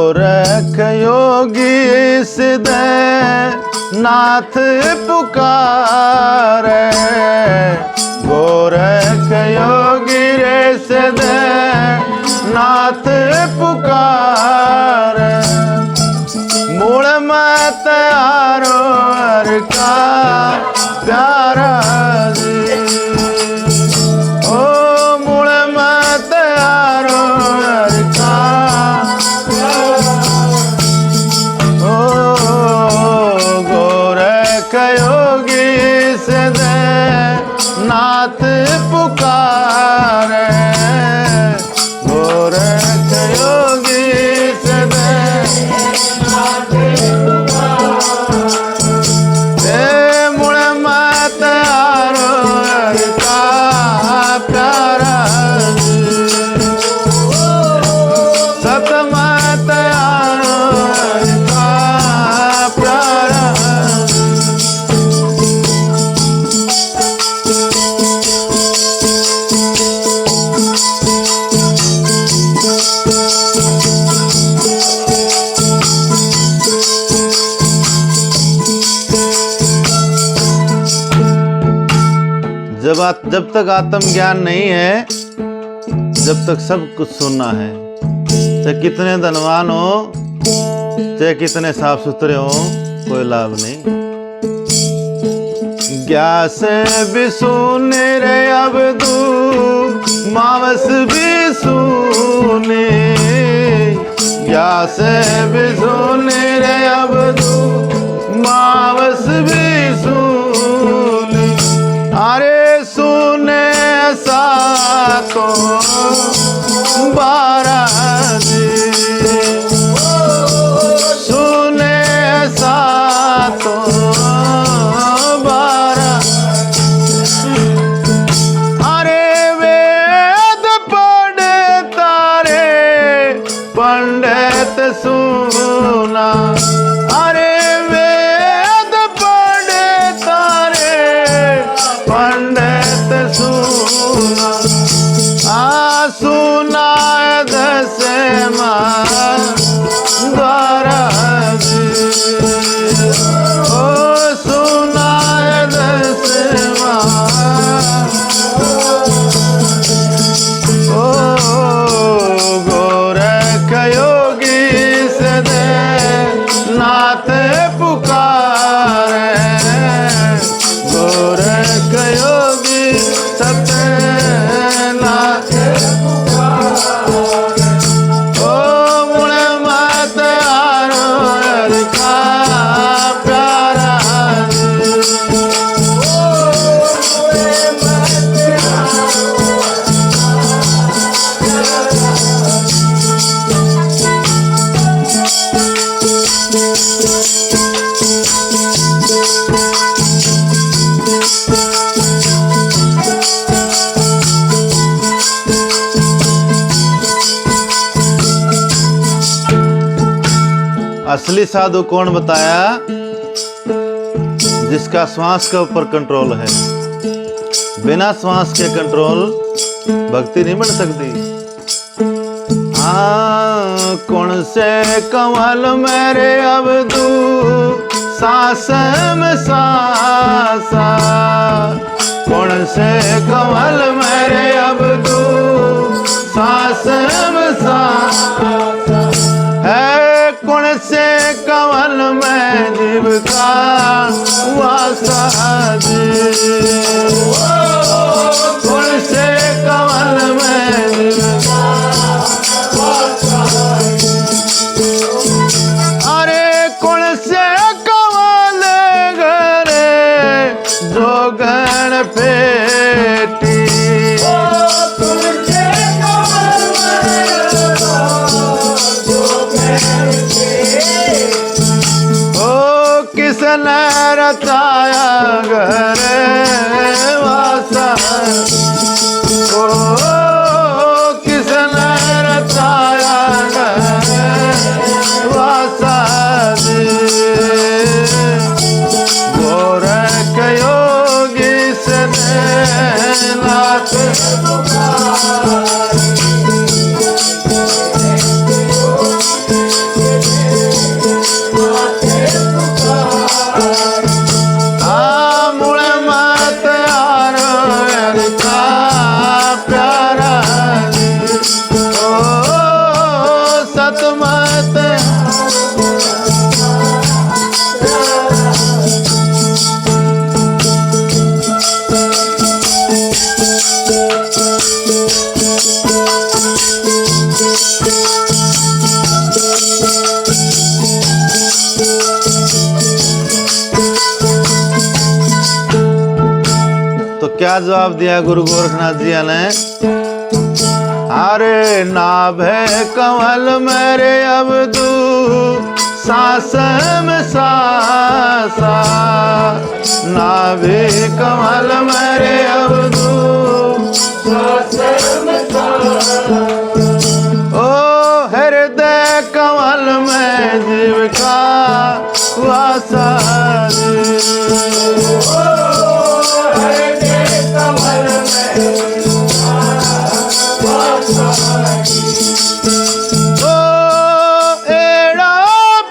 गोरख योगी सिद्धे नाथ पुकारे, गोरख योगी रे सिद्धे नाथ पुकारे। मूल मत आरो हर का प्यारा जी, ओ मूल मत आरो हर का, ओ गोरख योगी सिद्धे नाथ पुकारे, गोरख योगी सिद्धे नाथ पुकारे। मूल मत आरो हर का प्यारा, सत मत आरो हर का प्यारा। जब तक आत्म ज्ञान नहीं है, जब तक सब कुछ सुनना है, चाहे कितने धनवान हो, चाहे कितने साफ सुथरे हो, कोई लाभ नहीं। ग्यास भी सुने रे अबदू, मावस भी सुने, ग्यास भी सुने रे अबदू, मावस भी सुने। अरे सुने सा तो बारह जी, सुने सा तो बारह। अरे वेद पढ़े तारे पंडित सुना, अरे वेद पढ़े तारे पंडित सुना, आ सुना दस मान द्वारा जी, ओ सुना दस मान, ओ गोरख योगी सिद्धे नाथ पुकारे, गोरख योगी सत्य नाथ पुकारे। ओ मूल मत आरो हर का प्यारा जी, असली साधु कौन बताया? जिसका श्वास के ऊपर कंट्रोल है। बिना श्वास के कंट्रोल भक्ति नहीं बन सकती। कौन से कमल मेरे अबदू, सांस में सांसा, कौन से कमल मेरे अबदू, सांस में सांसा है, कौन से कमल में जीव का वासा जी, कौन से कमल में जीव का वासा। अरे कौन से कमल घरे जो गण पेटी, किसने रचाया घर वासा, ओ किसने रचाया घर वासा जी, गोरख योगी सिद्धे नाथ पुकारे। क्या जवाब दिया गुरु गोरखनाथ जी ने? अरे नाभ कमल मेरे अबदू सांस में सांसा, नाभि कमल मेरे अबदू सांस में सांसा, ओ हृदय कमल में जीव का वासा, हृदय कमल में ओ एड़ा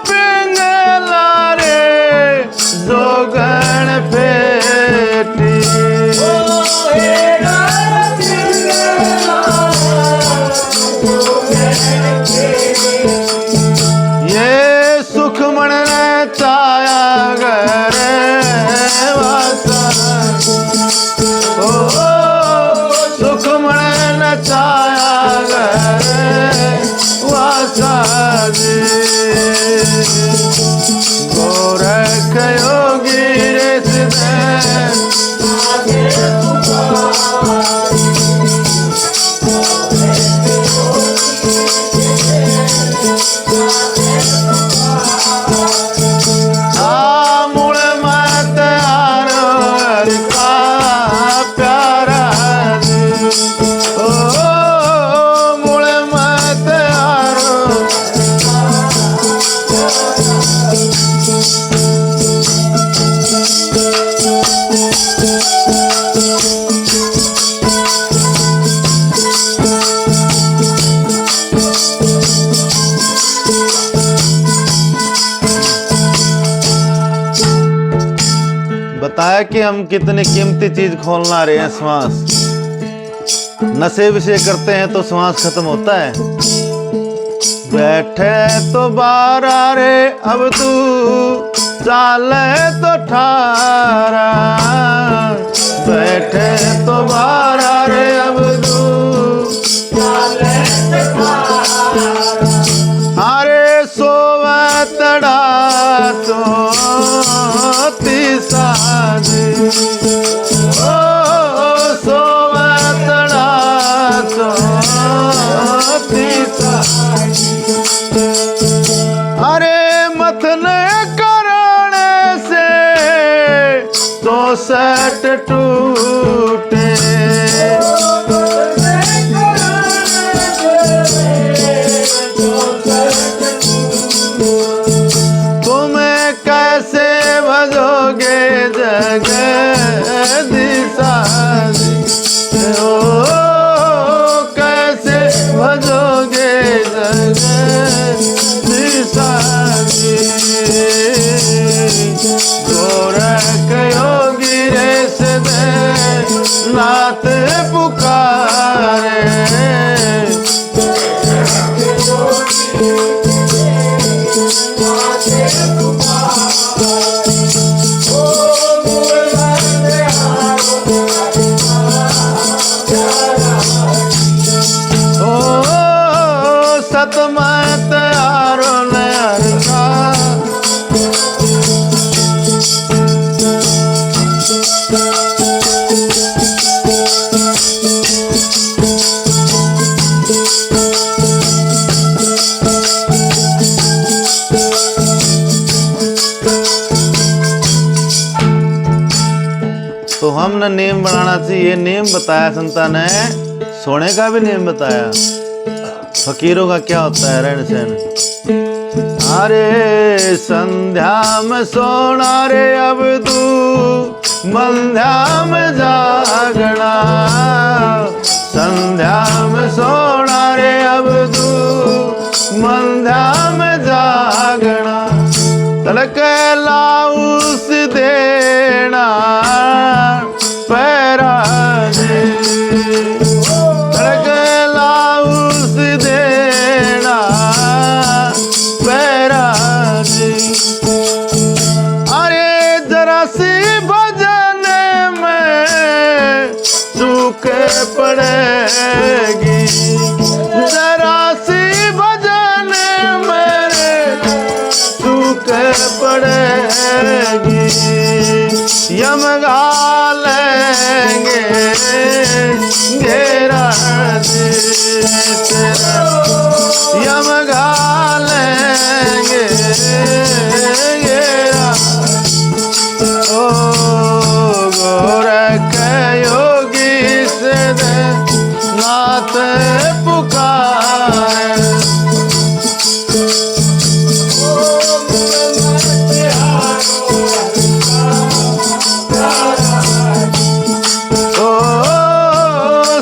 पिंगला रे जोगण फेटी, ओ एड़ा पिंगला जोगण फेटी, ये सुखमण ने चाया गरे वासा, ओ सुखमण ने चाया गरे वासा जी, गोरख योगी रे सिद्धे मूल मत आरो हरि का प्यारा जी, ओ मूल मत आरो बताया कि हम कितनी कीमती चीज खोलना रहे हैं, श्वास। नशे विषय करते हैं तो श्वास खत्म होता है। बैठे तो बारा रे अब तू चाले तो ठारा, बैठे तो बारा रे अब तू चाले तो ठारा, अरे सोवे तड़ा तो साजी, ओ सोवे तड़ा तो साजी, अरे मथने करने से तो सट टूटे, तुम्हें कैसे भजोगे जगदीशा जी, ओ कैसे भजोगे जगदीशा जी, गोरख योगी रे सिद्धे नाथ पुकारे, सतमत आरो नरका, तो हमने नियम बनाना चाहिए। नियम बताया संता ने, सोने का भी नियम बताया। फकीरों का क्या होता है रहन सहन? अरे संध्या में सोना रे अब तू मंध्या में जागना, संध्या में सोना रे अब तू मंध्या में जागना, तड़क लाउस देना पैरा जी, तड़क लाउस देना पैरा जी, अरे जरा सी भजन में चूक पड़ेगी, जरा सी भजन मेरे चूक पड़ेगी, यम गा लेंगे यम घालेंगे ओ गोरख योगी से नाथ पुकारे।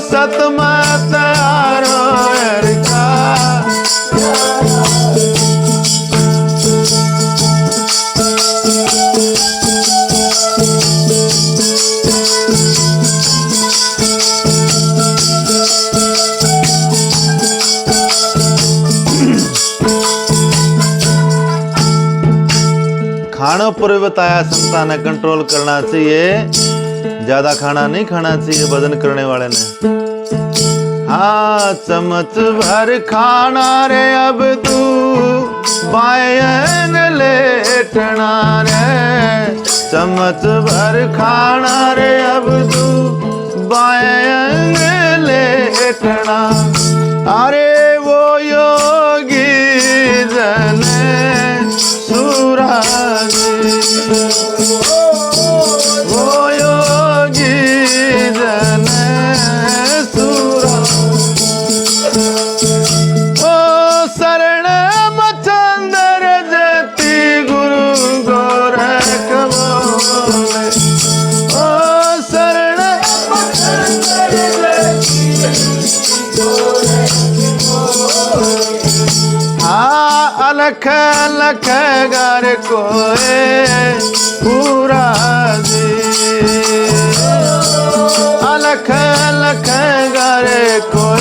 सतमत आरो हरिका खानों पर भी बताया संतान ने कंट्रोल करना चाहिए, ज्यादा खाना नहीं खाना चाहिए वजन करने वाले ने। हाँ चम्मच भर खाना रे अब तू बायन लेटना रे, चम्मच भर खाना रे अब तू बायन लेटना। अरे वो योगी जन सुराजी वो योगी जन सुरा ओ शरण मचंदर जति गुरु गोरख बोले ओ शरण मचंदर जति अलख अलख घर कोए पूरा जी, अलख अलख घर कोए